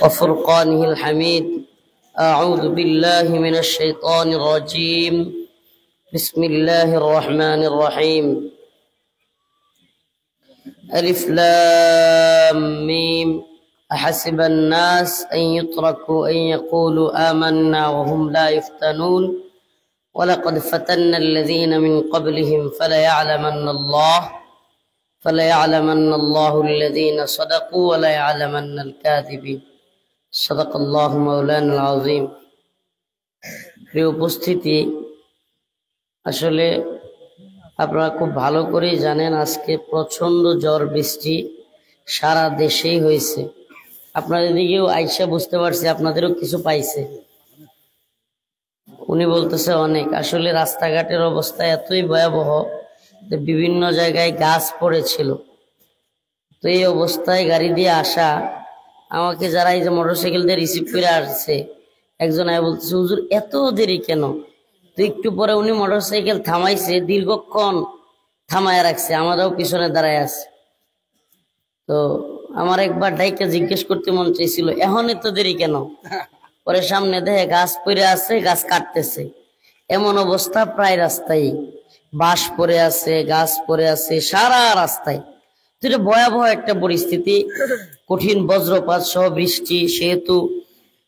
وفرقانه الحميد. أعوذ بالله من الشيطان الرجيم. بسم الله الرحمن الرحيم. ألف لام ميم. أحسب الناس أن يتركوا أن يقولوا آمنا وهم لا يفتنون ولقد فتنا الذين من قبلهم فليعلمن الله الذين صدقوا وليعلمن الكاذبين. صدق الله مولانا العظيم. প্রিয় উপস্থিতি, আসলে আপনারা খুব ভালো করেই জানেন আজকে প্রচন্ড ঝড় বৃষ্টি সারা দেশেই হয়েছে। আপনাদের দিকেও আইসা বুঝতে পারছি আপনাদেরও কিছু পাইছে। উনি বলতেছে অনেক। আসলে রাস্তাঘাটের অবস্থা এতই ভয়াবহ যে বিভিন্ন জায়গায় গাছ পড়েছিল। তো এই অবস্থায় গাড়ি দিয়ে আসা, আমাকে যারা এই যে মোটরসাইকেল দিয়ে রিসিভ করে আসছে, একজন আয় বলতেছে হুজুর এত দেরি কেন? তো একটু পরে উনি মোটরসাইকেল থামাইছে, দীর্ঘক্ষণ থামায় রাখছে, আমারও পিছনে দাঁড়ায় আছে। তো আমার একবার ডাইকে জিজ্ঞেস করতে মন চাইছিল এখন এত দেরি কেন? পরে সামনে দেখে গাছ পড়ে আছে, গাছ কাটতেছে। এমন অবস্থা প্রায় রাস্তায় বাঁশ পড়ে আছে, গাছ পড়ে আছে সারা রাস্তায়। তো এটা ভয়াবহ একটা পরিস্থিতি, কঠিন বজ্রপাত সহ বৃষ্টি, সেহেতু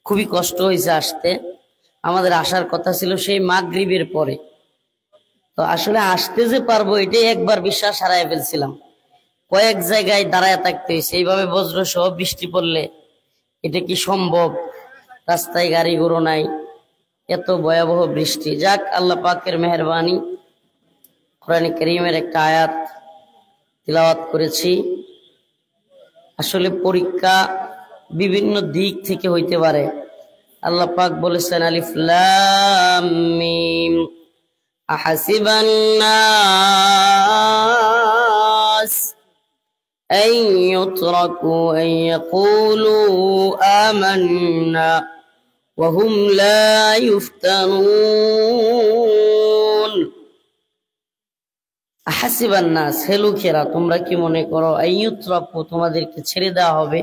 খুবই কষ্ট হয়েছে আসতে। আমাদের আসার কথা ছিল সেই মাগরিবের পরে। তো আসলে আসতে যে পারবো এটাই একবার বিশ্বাস হারাই ফেলছিলাম। কয়েক জায়গায় দাঁড়ায় থাকতে হয়েছে। এইভাবে বজ্র সহ বৃষ্টি পড়লে এটা কি সম্ভব? রাস্তায় গাড়ি ঘোড়া নাই, এত ভয়াবহ বৃষ্টি। যাক, আল্লাহ পাকের মেহেরবানি, কোরআনে কারীমের একটা আয়াত তিলাওয়াত করেছি। আসলে পরীক্ষা বিভিন্ন দিক থেকে হইতে পারে। আল্লাহ পাক বলেছেন আলিফ লাম মিম আহাসিবান নাস আন ইউতরাকু আন ইয়াকুলু আমান্না ওয়া হুম লা ইফতানুন। আহাসিবান নাস, হে লোকেরা, তোমরা কি মনে করো আন ইউতরাকু, তোমাদেরকে ছেড়ে দেওয়া হবে,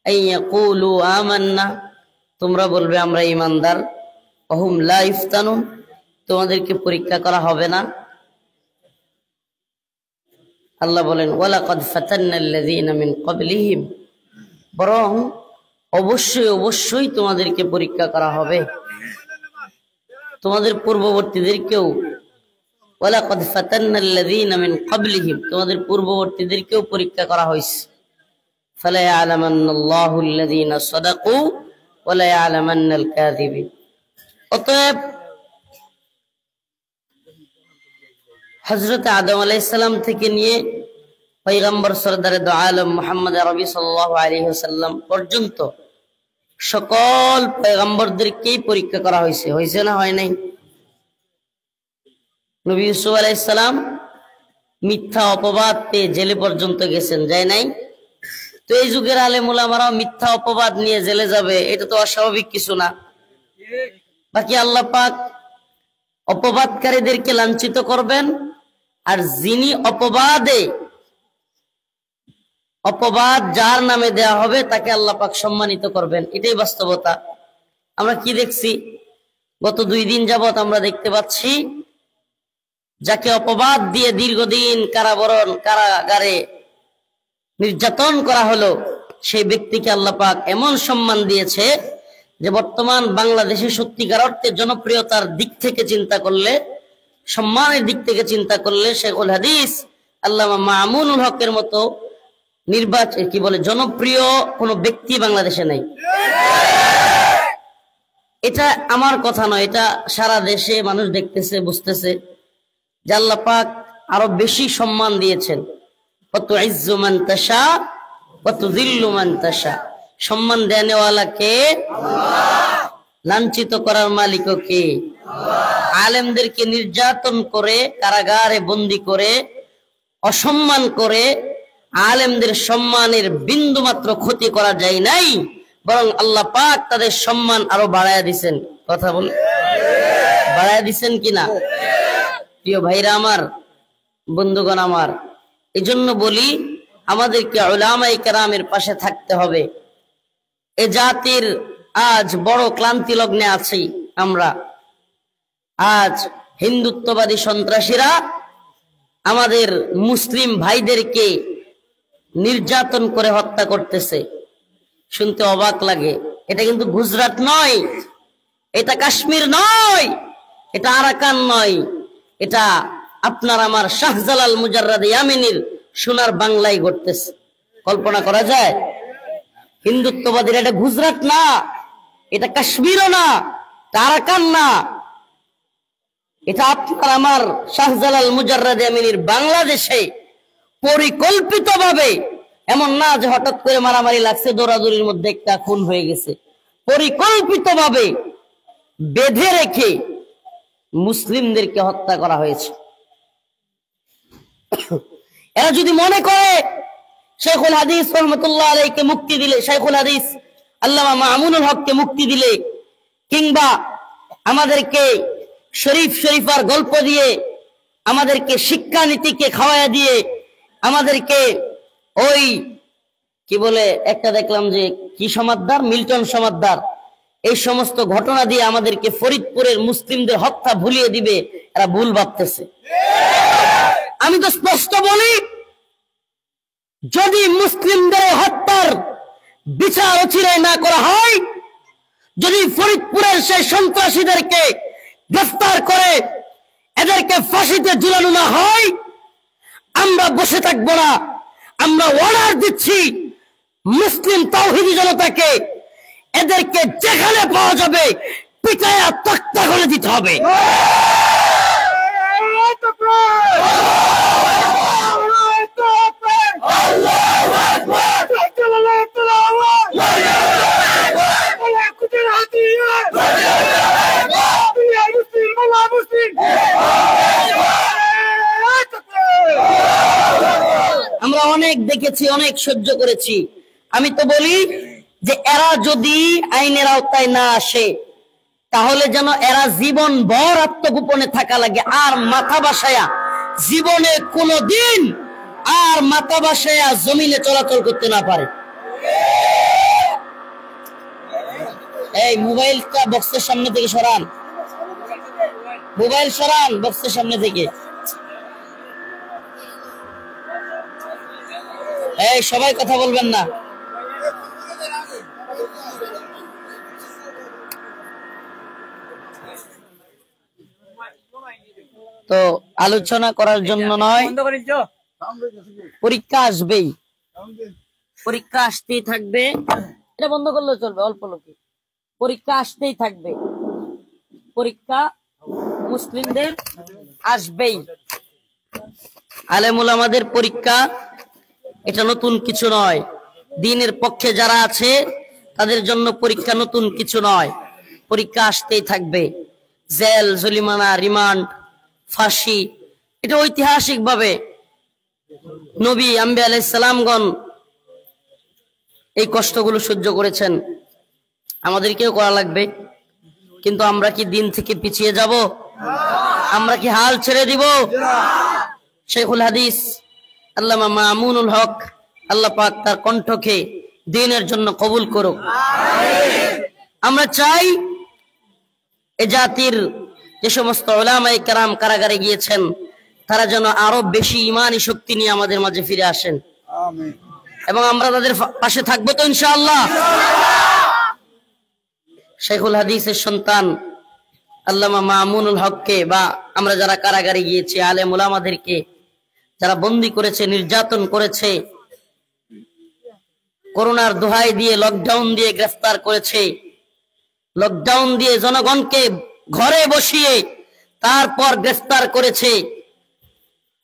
আন ইয়াকুলু আমান্না, তোমরা বলবে আমরা ঈমানদার, ওয়া হুম লা ইফতানুন, তোমাদেরকে পরীক্ষা করা হবে না। আল্লাহ বলেন ওয়ালাকাদ ফাতান্নাল্লাযীনা মিন ক্বাবলিহিম, বরং অবশ্যই অবশ্যই তোমাদেরকে পরীক্ষা করা হবে, তোমাদের পূর্ববর্তীদেরকেও। ওয়ালাকাদ ফাতান্নাল্লাযীনা মিন ক্বাবলিহিম, তোমাদের পূর্ববর্তীদেরকেও পরীক্ষা করা হয়েছে। ফালায়ালামান্নাল্লাহু আল্লাযীনা সাদাকু ওয়ালায়ালামান্নাল কাযিবিন। অতএব হযরত আদম আলাইহিস সালাম থেকে নিয়ে পয়গম্বর সরদারে দো আলম মুহাম্মদ আরবি সাল্লাল্লাহু আলাইহি ওয়াসাল্লাম পর্যন্ত সকল পয়গম্বরদেরকেই পরীক্ষা করা হয়েছে। হয়েছে না হয় নাই? নবী ইউসুফ আলাইহিস সালাম মিথ্যা অপবাদ পেয়ে জেলে পর্যন্ত গেছেন, যায় নাই? তো এই যুগের আলেম উলামারাও মিথ্যা অপবাদ নিয়ে জেলে যাবে, এটা তো অস্বাভাবিক কিছু না। বাকি আল্লাহ পাক অপবাদকারীদেরকে লাঞ্ছিত করবেন, আর যিনি অপবাদ যার নামে দেয়া হবে তাকে আল্লাহ পাক সম্মানিত করবেন। এটাই বাস্তবতা। আমরা কি দেখছি? গত 2 দিন যাবত আমরা দেখতে পাচ্ছি যাকে অপবাদ দিয়ে দীর্ঘদিন কারাগারে নির্যাতন করা হলো, সেই ব্যক্তিকে আল্লাহ পাক এমন সম্মান দিয়েছে যে বর্তমান বাংলাদেশে সত্যিকার অর্থে জনপ্রিয়তার দিক থেকে চিন্তা করলে, সম্মানের দিক থেকে চিন্তা করলে, শেখুল হাদিস আল্লামা মামুনুল হকের মতো জনপ্রিয় কোন ব্যক্তি বাংলাদেশে নাই। এটা আমার কথা নয়, এটা সারা দেশে মানুষ দেখতেছে, বুঝতেছে যে আল্লাহ পাক আরো বেশি সম্মান দিয়েছেন। কত ইজ্জু মান তাশা ওয়া তুযিল্লু মান তাশা, সম্মান দেনেওয়ালা কে? লাঞ্ছিত করার মালিক কে? আলেমদেরকে নির্যাতন করে, কারাগারে বন্দী করে, অসম্মান করে আলেমদের সম্মানের বিন্দু মাত্র ক্ষতি করা যায় নাই, বরং আল্লাহ পাক তাদের সম্মান আরো বাড়ায়া দিছেন। কথা বল, বাড়ায়া দিছেন কিনা? প্রিয় ভাইরা আমার, বন্ধুগণ আমার, এই জন্য বলি আমাদেরকে উলামায়ে কেরামের পাশে থাকতে হবে। এ জাতির আজ বড় ক্লান্তি লগ্নে আছি আমরা। আজ হিন্দুত্ববাদী সন্ত্রাসীরা আমাদের মুসলিম ভাইদেরকে নির্যাতন করে হত্যা করতেছে। শুনতে অবাক লাগে। এটা কিন্তু গুজরাট নয়, এটা কাশ্মীর নয়, এটা আরাকান নয়, এটা আপনার আমার শাহজালাল মুজাররাদ ইয়ামিনীর সোনার বাংলায় ঘটতেছে। কল্পনা করা যায়? হিন্দুত্ববাদীরা এটা গুজরাট না, এটা কাশ্মীরও না, এটা আরাকান না, এটা আপনার আমার শাহজালাল মুজাররাদ ইয়ামিনীর বাংলাদেশে পরিকল্পিতভাবে, এমন না যে হঠাৎ করে মারামারি লাগছে, দৌড়াদৌড়ির মধ্যে একটা খুন হয়ে গেছে, পরিকল্পিতভাবে বেঁধে রেখে মুসলিমদেরকে হত্যা করা হয়েছে। এরা যদি মনে করে শেখুল হাদিস রহমতুল্লাহ আলাইহিকে মুক্তি দিলে, শেখুল হাদিস আল্লামা মামুনুল হককে মুক্তি দিলে, কিংবা আমাদেরকে শরীফার গল্প দিয়ে, আমাদেরকে শিক্ষানীতিকে খাওয়াইয়া দিয়ে, আমাদেরকে ওই কি বলে একটা দেখলাম যে কি সমাদদার, মিল্টন সমাদদার, এই সমস্ত ঘটনা দিয়ে আমাদেরকে ফরিদপুরের মুসলিমদের হত্যা ভুলিয়ে দিবে, এরা ভুল ভাবতেছে। আমি তো স্পষ্ট বলি, যদি মুসলিমদের হত্যার বিচার অচিরে না করা হয়, যদি ফরিদপুরের সেই সন্ত্রাসীদেরকে গ্রেফতার করে এদেরকে ফাঁসিতে ঝুলানো না হয়, আমরা বসে থাকবো না। আমরা অর্ডার দিচ্ছি মুসলিম তাওহীদি জনতাকে, এদেরকে যেখানে পাওয়া যাবে পিটায়া তক্তা করে দিতে হবে। আমরা অনেক দেখেছি, অনেক সহ্য করেছি। আমি তো বলি যে এরা যদি আইনের আওতায় না আসে, তাহলে যেন এরা জীবন ভর আত্মগোপনে থাকা লাগে, আর মাথা বাসায়া জীবনে কোনদিন আর মাথা বাসায়া জমিনে চলাচল করতে না পারে। এই মোবাইলটা বক্সের সামনে থেকে সরান, মোবাইল সরান বক্সের সামনে থেকে। এই সবাই কথা বলবেন না। তো আলোচনা করার জন্য নয়, পরীক্ষা আসবেই, পরীক্ষা আসতেই থাকবে। এটা বন্ধ করলেও চলবে, অল্প লোকে। পরীক্ষা আসতেই থাকবে, পরীক্ষা মুসলিমদের আসবেই। আলেমুল আমাদের পরীক্ষা এটা নতুন কিছু নয়। দ্বীনের পক্ষে যারা আছে তাদের জন্য পরীক্ষা নতুন কিছু নয়, পরীক্ষা আসতেই থাকবে। জেল, জরিমানা, রিমান্ড, ফাঁসি, এটা ঐতিহাসিক ভাবে নবী আম্বিয়া আলাইহিস সালামগণ এই কষ্টগুলো সহ্য করেছেন, আমাদেরকেও করা লাগবে। কিন্তু আমরা কি দিন থেকে পিছিয়ে যাব? আমরা কি হাল ছেড়ে দিব? শেখুল হাদিস আল্লামা মামুনুল হক, আল্লাহ পাক তার কণ্ঠকে দ্বীনের জন্য কবুল করুক। আমরা চাই এ জাতির যে সমস্ত উলামায়ে কেরাম কারাগারে গিয়েছেন, তারা যেন আরো বেশি ঈমানি শক্তি নিয়ে আমাদের মাঝে ফিরে আসেন, এবং আমরা তাদের পাশে থাকবো তো ইনশাআল্লাহ। শেখুল হাদিসের সন্তান আল্লামা মামুনুল হককে, বা আমরা যারা কারাগারে গিয়েছি আলেম উলামাদেরকে যারা বন্দী করেছে, নির্যাতন করেছে, করোনার দোহাই দিয়ে, লকডাউন দিয়ে গ্রেফতার করেছে, লকডাউন দিয়ে জনগণকে ঘরে বসিয়ে তারপর গ্রেফতার করেছে।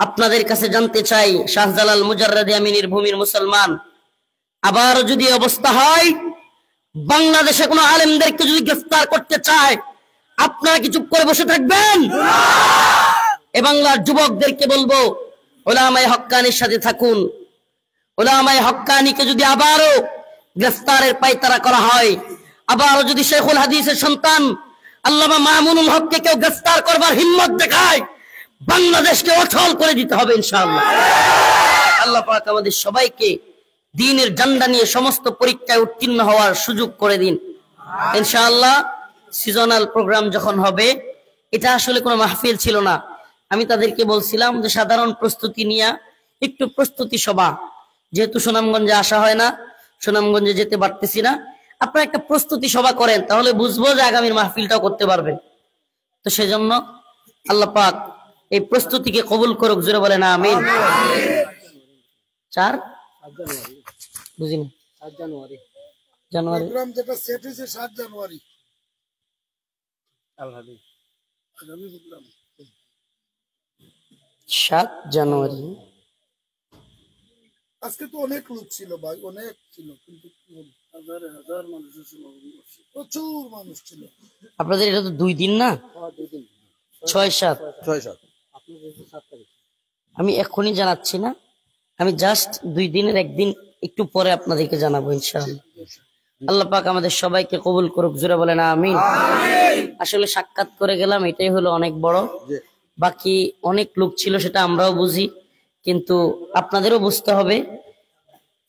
আপনাদের কাছে জানতে চাই, শাহজালাল মুজাররাদ ইয়ামিনীর ভূমির মুসলমান, আবারও যদি অবস্থা হয় বাংলাদেশে কোনো আলেমদেরকে যদি গ্রেফতার করতে চায়, আপনারা কি চুপ করে বসে থাকবেন? এ বাংলার যুবকদেরকে বলবো, উলামায়ে হক্কানির সাথে থাকুন। উলামায়ে হক্কানিকে যদি আবারও গ্রেফতারের পায়তারা করা হয়, আবারও যদি শেখুল হাদিসের সন্তান আল্লামা মামুনুল হককে কেউ গ্রেফতার করবার হিম্মত দেখায়, বাংলাদেশকে অচল করে দিতে হবে ইনশাআল্লাহ। আল্লাহ পাক আমাদের সবাইকে দ্বীনের ঝান্ডা নিয়ে সমস্ত পরীক্ষায় উত্তীর্ণ হওয়ার সুযোগ করে দিন ইনশাআল্লাহ। সিজনাল প্রোগ্রাম যখন হবে, এটা আসলে কোনো মাহফিল ছিল না, আমি তাদেরকে বলছিলাম যে সাধারণ প্রস্তুতি নিয়ে একটু প্রস্তুতি সভা, যেহেতু সুনামগঞ্জে আসা হয় না, সুনামগঞ্জে যেতে পারতেছি না, আপনারা একটা প্রস্তুতি সভা করেন, তাহলে বুঝবো যে আগামীর মাহফিলটাও করতে পারবেন। তো সেজন্য আল্লাহ পাক এই প্রস্তুতিকে কবুল করুক, জোরে বলেন আমিন। 4 বুঝিনি 7 জানুয়ারি প্রোগ্রাম যেটা সেট হয়েছে 7 জানুয়ারি আগামী 7 জানুয়ারি। আজকে তো অনেক লোক ছিল ভাই, অনেক ছিল, কিন্তু হাজার হাজার মানুষের সমাগম করছে, প্রচুর মানুষ ছিল। আপনাদের এটা তো 2 দিন না? 6-7 আমি এখনই জানাচ্ছি না, আমি জাস্ট 2 দিনের একদিন একটু পরে আপনাদেরকে জানাবো ইনশাআল্লাহ। আল্লাহ পাক আমাদের সবাইকে কবুল করুক, জোরে বলেন আমিন। আসলে সাক্ষাৎ করে গেলাম, এটাই হলো অনেক বড়। বাকি অনেক লোক ছিল সেটা আমরাও বুঝি, কিন্তু আপনাদেরও বুঝতে হবে।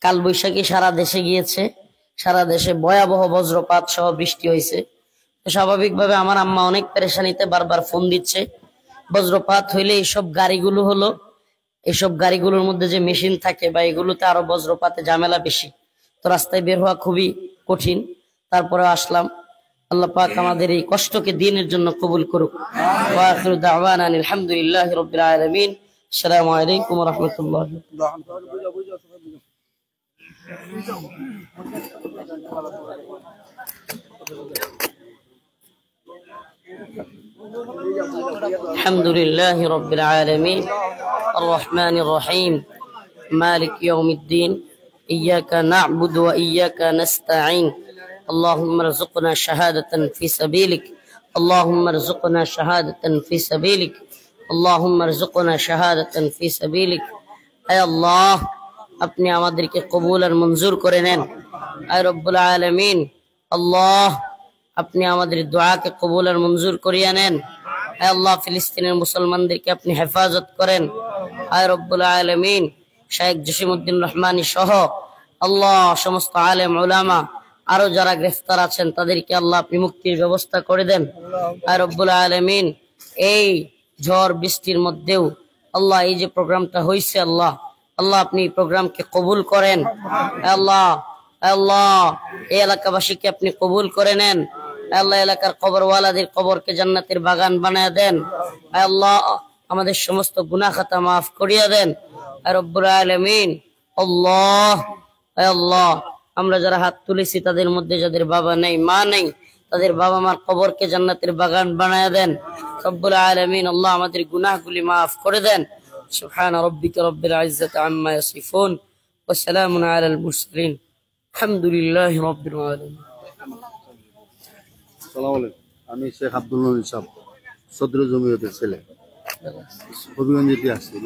কাল বৈশাখী সারা দেশে গিয়েছে, সারা দেশে ভয়াবহ বজ্রপাত সহ বৃষ্টি হয়েছে। স্বাভাবিকভাবে আমার আম্মা অনেক পেরেশানিতে বারবার ফোন দিচ্ছে। বজ্রপাত হইলে এইসব গাড়িগুলো হলো, এইসব গাড়িগুলোর মধ্যে যে মেশিন থাকে বা এগুলোতে আরো বজ্রপাতে ঝামেলা বেশি, তো রাস্তায় বের হওয়া খুবই কঠিন। তারপরে আসলাম। আল্লাহ পাক আমাদের এই কষ্টকে দ্বীনের জন্য কবুল করুক। ওয়া আখিরু দাওয়ানা আলহামদুলিল্লাহি রাব্বিল আলামিন। আসসালামু আলাইকুম ওয়া রাহমাতুল্লাহ। الحمد لله رب العالمين الرحمن الرحيم مالك يوم الدين إياك نعبد وإياك نستعين اللهم ارزقنا شهادة في سبيلك اللهم ارزقنا شهادة في سبيلك اللهم ارزقنا شهادة في سبيلك أي الله আপনি আমাদেরকে কবুল আর মঞ্জুর করে নেন। আয় রব্বুল আলামিন, আল্লাহ আপনি আমাদের দোয়াকে কবুল আর মঞ্জুর করিয়া নেন। আয় আল্লাহ, ফিলিস্তিনের মুসলমানদেরকে আপনি হেফাজত করেন। আয় রব্বুল আলামিন, শাইখ জসিমউদ্দিন রহমানী সহ আল্লাহ সমস্ত আলেম উলামা আরো যারা গ্রেফতার আছেন তাদেরকে আল্লাহ আপনি মুক্তির ব্যবস্থা করে দেন। আয় রব্বুল আলামিন, এই ঝড় বৃষ্টির মধ্যেও আল্লাহ এই যে প্রোগ্রামটা হয়েছে, আল্লাহ আল্লাহ আপনি প্রোগ্রামকে কবুল করেন। আল্লাহ আল্লাহ এই এলাকাবাসীকে আপনি কবুল করে নেন। আল্লাহ এলাকার কবরওয়ালাদের কবরকে জান্নাতের বাগান বানায় দেন। আল্লাহ আমাদের সমস্ত গুনাহ খাতা মাফ করিয়া দেন। রব্বুল আলামিন, আল্লাহ আল্লাহ আমরা যারা হাত তুলেছি তাদের মধ্যে যাদের বাবা নেই মা নেই, তাদের বাবা মার কবরকে জান্নাতের বাগান বানায় দেন। রব্বুল আলামিন, আল্লাহ আমাদের গুনাহগুলি মাফ করে দেন। সুবহান রাব্বিকা রাব্বিল ইজ্জাতি আম্মা ইয়াসিফুন ওয়া সালামুন আলাল মুরসালিন আলহামদুলিল্লাহি রাব্বিল আলামিন। আসসালামু আলাইকুম, আমি শেখ আব্দুল নবী সাহেব, সদর জমিয়তের ছেলে, হবিগঞ্জেতে আসছি।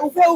উপরে